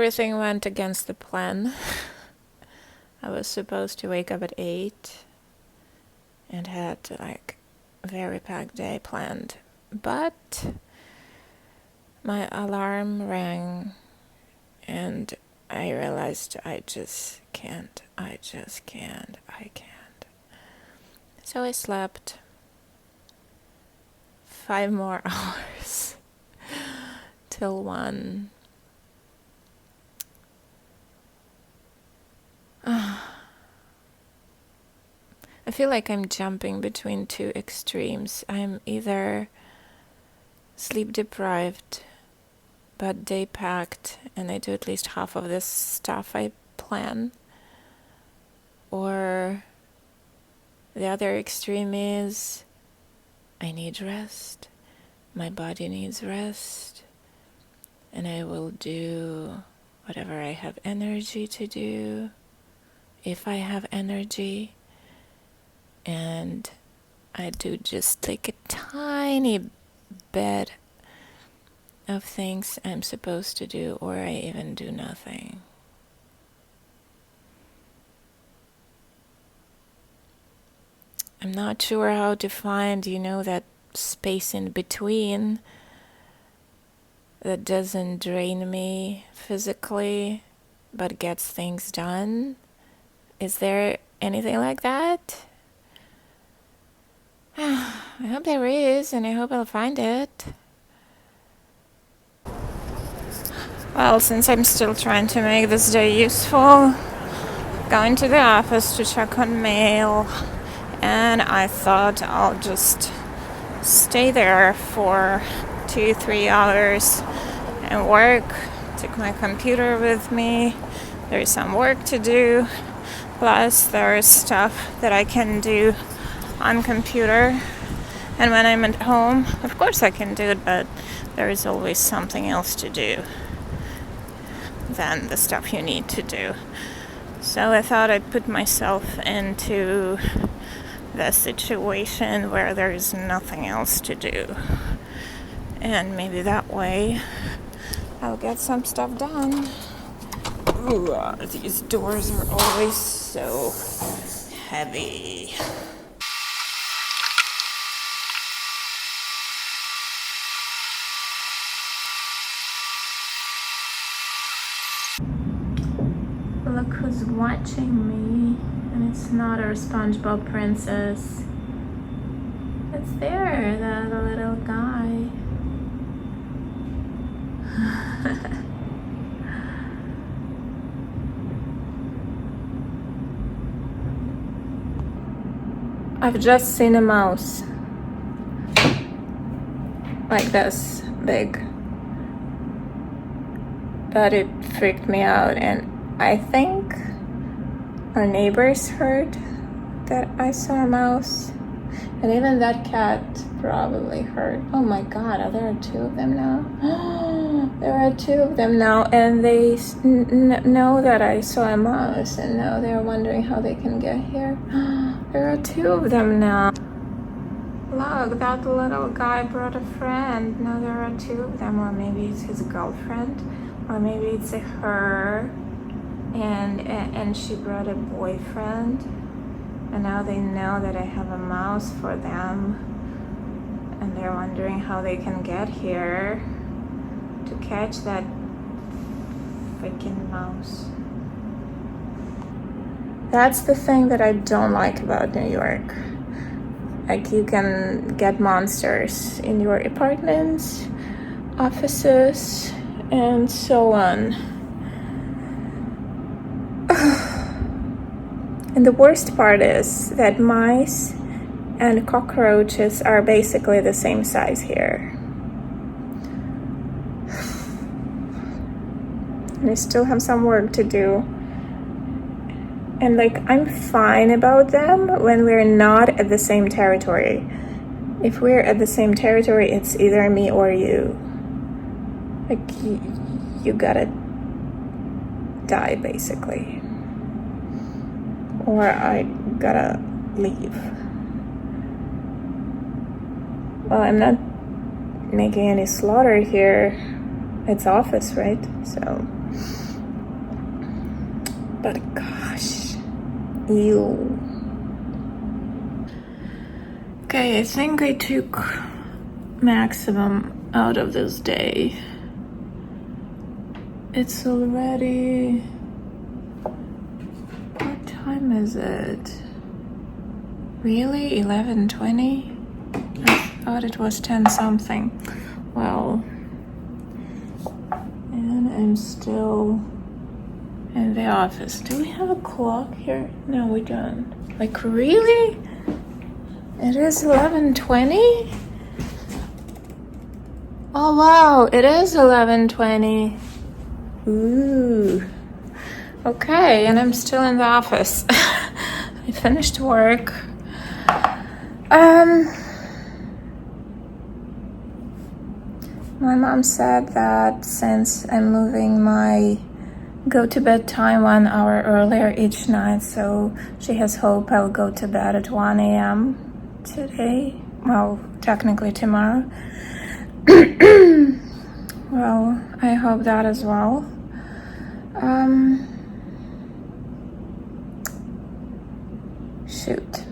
everything went against the plan. I was supposed to wake up at 8 and had like a very packed day planned. But my alarm rang and I realized I can't. So I slept 5 more hours till 1. I feel like I'm jumping between two extremes. I'm either sleep deprived but day packed and I do at least half of this stuff I plan, or the other extreme is I need rest, my body needs rest, and I will do whatever I have energy to do, if I have energy, and I do just like a tiny bit of things I'm supposed to do, or I even do nothing. I'm not sure how to find, that space in between that doesn't drain me physically but gets things done. Is there anything like that? I hope there is, and I hope I'll find it. Well, since I'm still trying to make this day useful, going to the office to check on mail, and I thought I'll just stay there for 2-3 hours and work. Take my computer with me. There's some work to do, plus there's stuff that I can do on computer, and when I'm at home, of course I can do it, but there is always something else to do than the stuff you need to do. So I thought I'd put myself into the situation where there is nothing else to do, and maybe that way I'll get some stuff done. Ooh, these doors are always so heavy. Look who's watching me, and it's not our SpongeBob princess. It's there, that little guy. I've just seen a mouse like this big, but it freaked me out, and I think our neighbors heard that I saw a mouse, and even that cat probably heard. Oh my god, there are 2 of them now. There are 2 of them now, and they know that I saw a mouse, and now they're wondering how they can get here. There are 2 of them now. Look, that little guy brought a friend. Now there are 2 of them, or maybe it's his girlfriend, or maybe it's her, and she brought a boyfriend, and now they know that I have a mouse for them, and they're wondering how they can get here to catch that freaking mouse. That's the thing that I don't like about New York. Like, you can get monsters in your apartments, offices, and so on. And the worst part is that mice and cockroaches are basically the same size here. And I still have some work to do. And I'm fine about them when we're not at the same territory. If we're at the same territory, it's either me or you. You gotta die, basically. Or I gotta leave. Well, I'm not making any slaughter here. It's office, right? So But gosh, ew. Okay, I think I took maximum out of this day. It's already... What time is it? Really? 11:20? I thought it was 10 something. Well, and I'm still in the office. Do we have a clock here? No, we don't. Like, really? It is 11:20? Oh wow, it is 11:20. Ooh. Okay, and I'm still in the office. I finished work. My mom said that since I'm moving my go to bed time 1 hour earlier each night, so she has hope I'll go to bed at 1 a.m. today. Well, technically tomorrow. Well, I hope that as well. Shoot.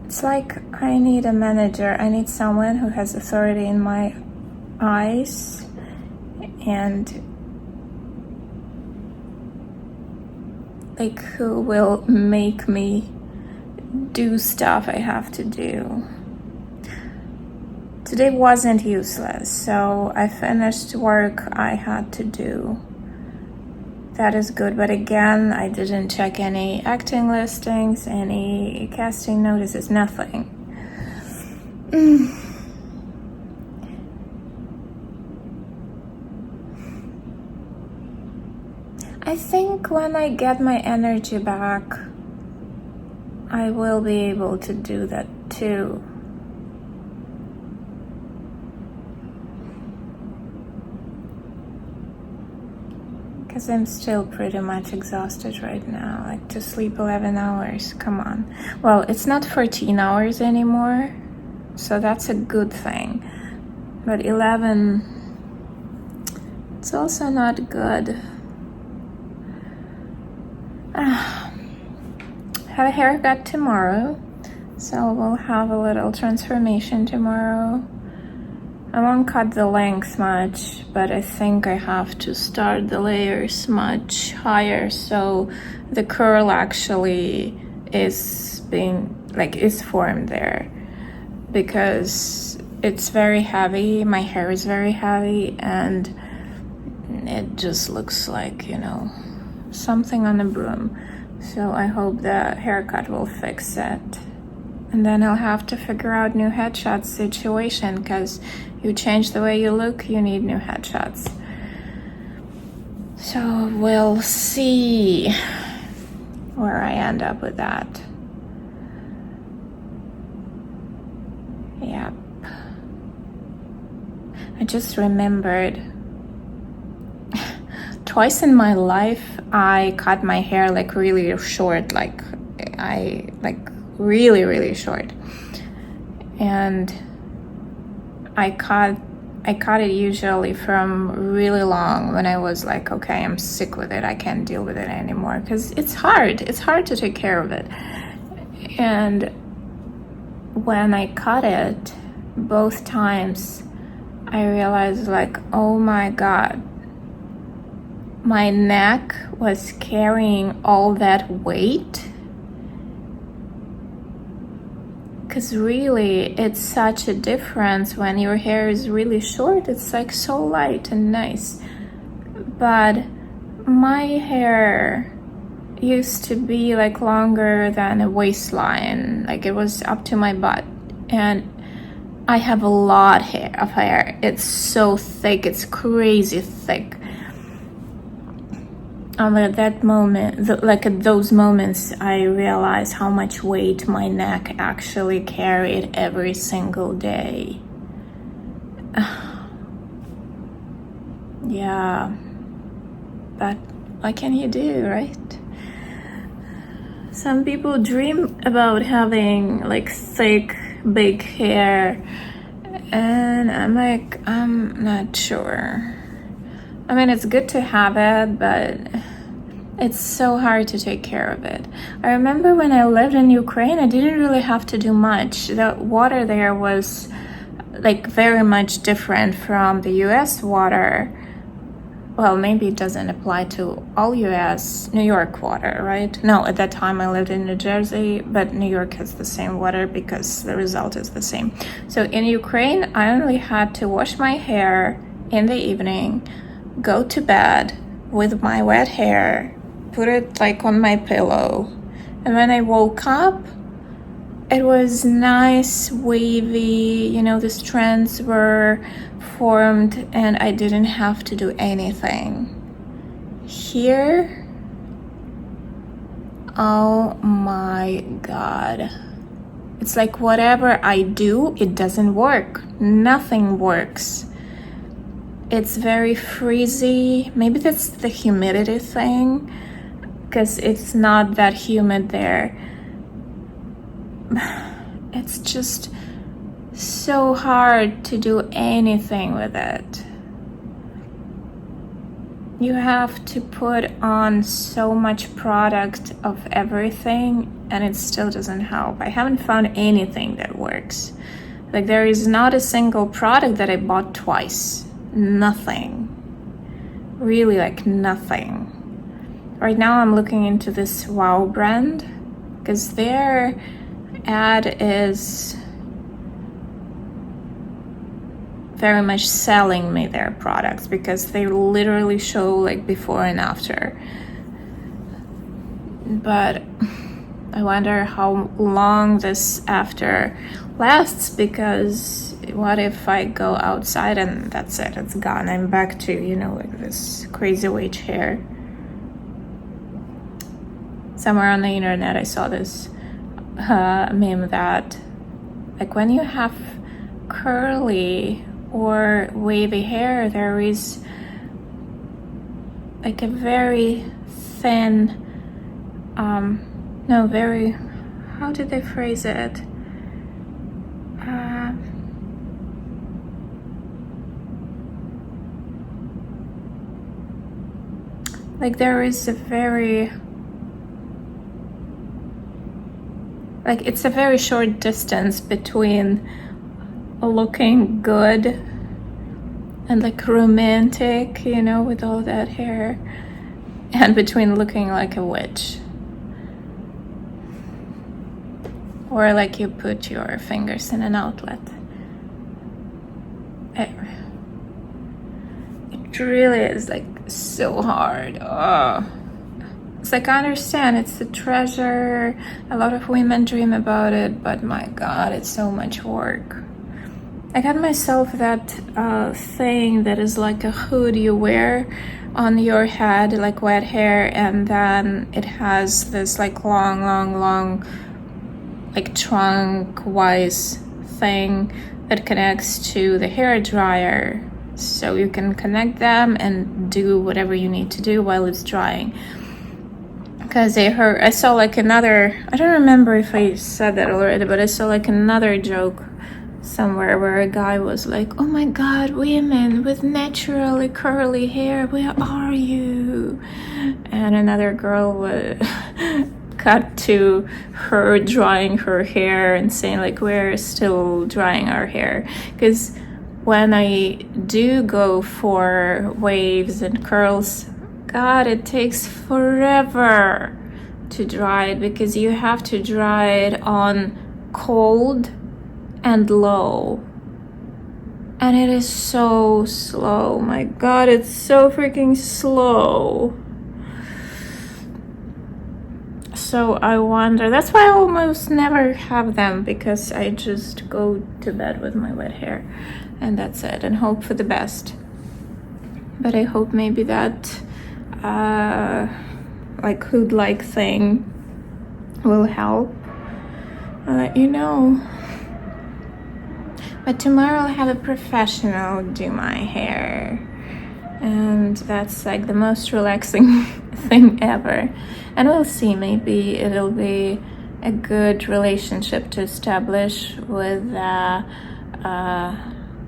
It's like I need a manager. I need someone who has authority in my eyes and like who will make me do stuff I have to do. Today wasn't useless, so I finished work I had to do. That is good, but again, I didn't check any acting listings, any casting notices, nothing. I think when I get my energy back, I will be able to do that too. Because I'm still pretty much exhausted right now. Like, to sleep 11 hours, come on. Well, it's not 14 hours anymore, so that's a good thing. But 11, it's also not good. Have a haircut tomorrow, so we'll have a little transformation tomorrow. I won't cut the length much, but I think I have to start the layers much higher so the curl actually is formed there, because it's very heavy. My hair is very heavy and it just looks like, something on a broom. So I hope the haircut will fix it. And then I'll have to figure out new headshot situation, because you change the way you look, you need new headshots. So we'll see where I end up with that. Yep. I just remembered twice in my life I cut my hair like really short, really, really short. And I cut it usually from really long when I was like, okay, I'm sick with it. I can't deal with it anymore, because it's hard. It's hard to take care of it. And when I cut it, both times, I realized like, oh my God, my neck was carrying all that weight. Because really, it's such a difference when your hair is really short. It's like so light and nice. But my hair used to be like longer than a waistline. Like it was up to my butt. And I have a lot of hair. It's so thick. It's crazy thick. At that moment, at those moments, I realized how much weight my neck actually carried every single day. Yeah, but what can you do, right? Some people dream about having like thick, big hair, and I'm not sure. I mean, it's good to have it, but It's so hard to take care of it. I remember when I lived in Ukraine, I didn't really have to do much. The water there was like very much different from the US water. Well, maybe it doesn't apply to all US, New York water, right? No, at that time I lived in New Jersey, but New York has the same water because the result is the same. So in Ukraine, I only had to wash my hair in the evening, go to bed with my wet hair, put it like on my pillow. And when I woke up, it was nice, wavy, the strands were formed and I didn't have to do anything. Here, oh my God. It's like whatever I do, it doesn't work. Nothing works. It's very freezy. Maybe that's the humidity thing, because it's not that humid there. It's just so hard to do anything with it. You have to put on so much product of everything and it still doesn't help. I haven't found anything that works. Like there is not a single product that I bought twice. Nothing. Really, like nothing. Right now I'm looking into this Wow brand because their ad is very much selling me their products because they literally show like before and after. But I wonder how long this after lasts, because what if I go outside and that's it, it's gone. I'm back to, like this crazy wage hair. Somewhere on the internet I saw this meme that like when you have curly or wavy hair, there is like a very thin, how did they phrase it? Like there is a very, like it's a very short distance between looking good and like romantic, with all that hair, and between looking like a witch. Or like you put your fingers in an outlet. It really is like so hard. Oh. It's like I understand it's a treasure. A lot of women dream about it, but my God, it's so much work. I got myself that thing that is like a hood you wear on your head, like wet hair, and then it has this like long, like trunk-wise thing that connects to the hair dryer. So you can connect them and do whatever you need to do while it's drying. Because I saw like another, I don't remember if I said that already, but I saw like another joke somewhere where a guy was like, oh my God, women with naturally curly hair, where are you? And another girl would cut to her drying her hair and saying like, we're still drying our hair. Because when I do go for waves and curls, God, it takes forever to dry it, because you have to dry it on cold and low, and it is so slow. My God, it's so freaking slow. So I wonder, that's why I almost never have them, because I just go to bed with my wet hair and that's it, and hope for the best. But I hope maybe that like hood-like thing will help. I'll let you know. But tomorrow I'll have a professional do my hair, and that's like the most relaxing thing ever. And we'll see, maybe it'll be a good relationship to establish with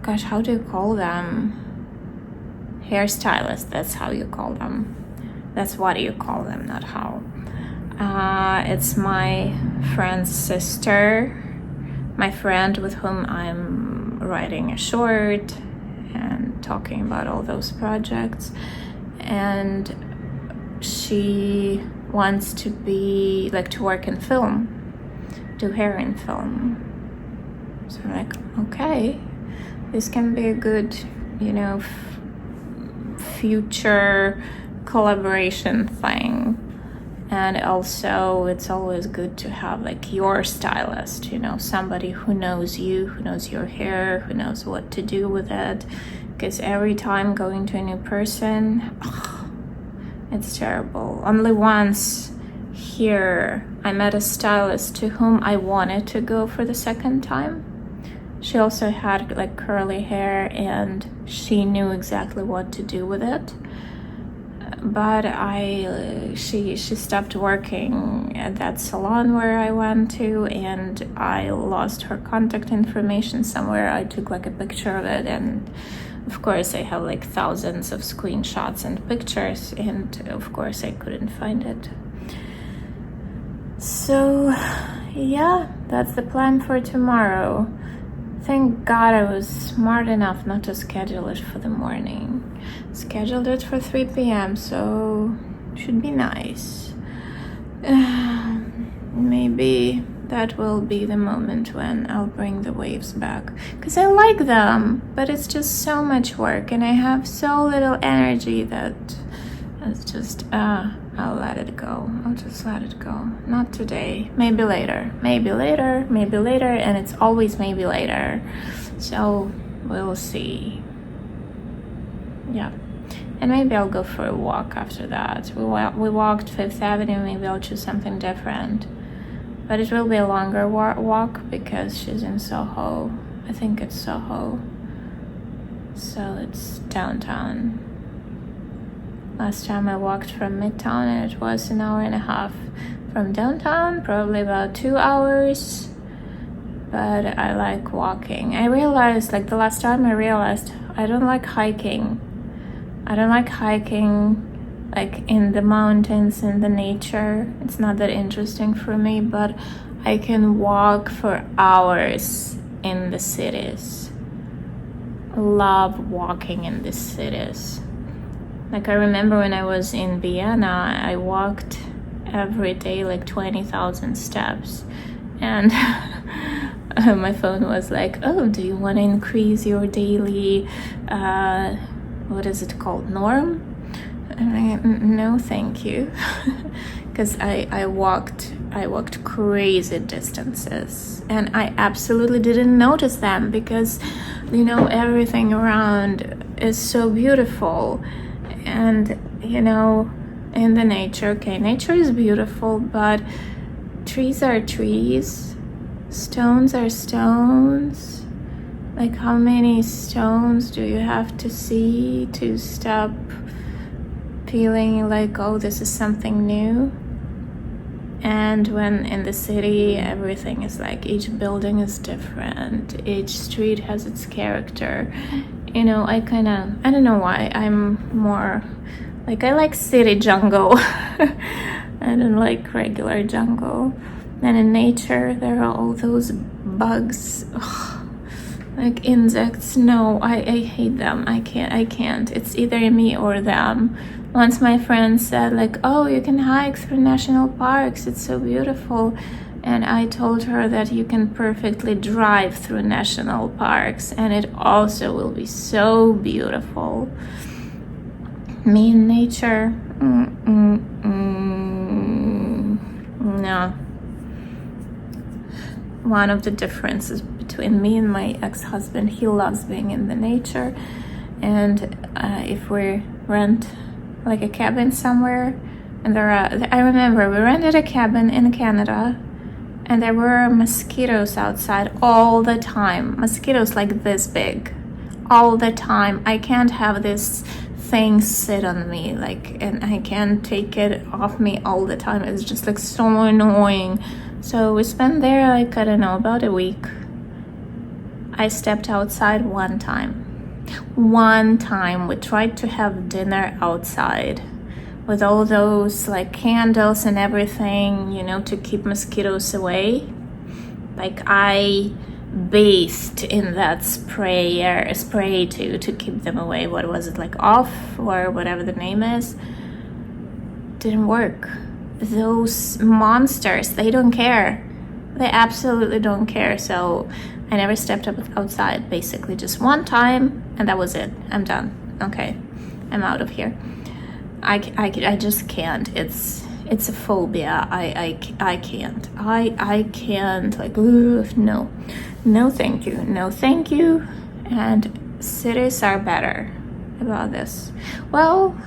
gosh, how do you call them? Hairstylist, that's how you call them. That's what do you call them, not how. It's my friend's sister, my friend with whom I'm writing a short and talking about all those projects. And she wants to be like to work in film, do hair in film. So I'm like, okay, this can be a good, future collaboration thing. And also it's always good to have like your stylist, somebody who knows you, who knows your hair, who knows what to do with it. Because every time going to a new person, it's terrible. Only once here I met a stylist to whom I wanted to go for the second time. She also had like curly hair and she knew exactly what to do with it. But she stopped working at that salon where I went to, and I lost her contact information somewhere. I took like a picture of it, and of course I have like thousands of screenshots and pictures, and of course I couldn't find it. So yeah, that's the plan for tomorrow. Thank God I was smart enough not to schedule it for the morning. Scheduled it for 3 p.m. so should be nice. Maybe that will be the moment when I'll bring the waves back, because I like them, but it's just so much work and I have so little energy that it's just I'll let it go. I'll just let it go. Not today. Maybe later. Maybe later. Maybe later. And it's always maybe later. So we'll see. Yeah. And maybe I'll go for a walk after that. We walked Fifth Avenue. Maybe I'll choose something different. But it will be a longer walk because she's in Soho. I think it's Soho. So it's downtown. Last time I walked from Midtown and it was an hour and a half. From downtown, probably about 2 hours. But I like walking. I realized, like the last time I realized, I don't like hiking. I don't like hiking like in the mountains, in the nature. It's not that interesting for me, but I can walk for hours in the cities. Love walking in the cities. Like I remember when I was in Vienna, I walked every day like 20,000 steps. And my phone was like, oh, do you want to increase your daily, what is it called, norm? And I, no, thank you. Because I walked crazy distances. And I absolutely didn't notice them because, everything around is so beautiful. And, in the nature, nature is beautiful, but trees are trees, stones are stones. Like, how many stones do you have to see to stop feeling like, oh, this is something new? And when in the city, everything is like, each building is different, each street has its character. I don't know why, I'm more, like, I like city jungle. I don't like regular jungle. And in nature, there are all those bugs, like insects. No, I hate them. I can't. It's either me or them. Once my friend said, like, oh, you can hike through national parks, it's so beautiful. And I told her that you can perfectly drive through national parks and it also will be so beautiful. Me in nature, no. One of the differences between me and my ex-husband, he loves being in the nature. And if we rent like a cabin somewhere, and I remember we rented a cabin in Canada, and there were mosquitoes outside all the time. Mosquitoes like this big, all the time. I can't have this thing sit on me, and I can't take it off me all the time. It's just like so annoying. So we spent there like, I don't know, about a week. I stepped outside one time. We tried to have dinner outside. with all those like candles and everything, you know, to keep mosquitoes away. Like I bathed in that spray to keep them away. What was it, like off or whatever the name is? Didn't work. Those monsters, they don't care. They absolutely don't care. So I never stepped up outside, basically just one time, and that was it. I'm done. Okay, I'm out of here. I just can't. It's a phobia. I can't. I can't. Like, no, thank you. No, thank you. And cities are better about this. Well,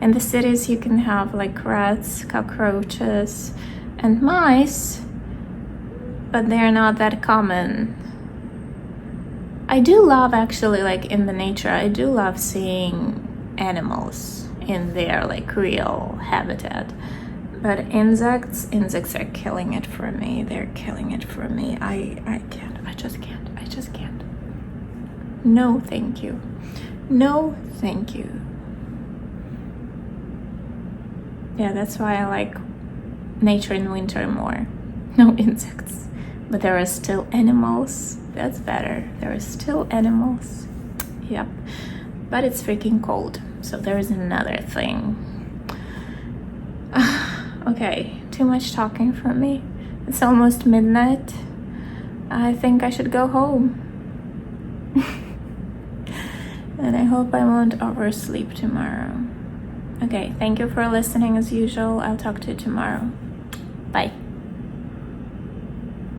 in the cities you can have like rats, cockroaches, and mice, but they're not that common. I do love, actually, like in the nature, I do love seeing animals in their like real habitat. But insects are killing it for me. They're killing it for me. I can't. I just can't. No, thank you. No, thank you. Yeah, that's why I like nature in winter more. No insects. But there are still animals. That's better. There are still animals. Yep. But it's freaking cold. So there is another thing. Okay, too much talking from me. It's almost midnight. I think I should go home. And I hope I won't oversleep tomorrow. Okay, thank you for listening as usual. I'll talk to you tomorrow. Bye.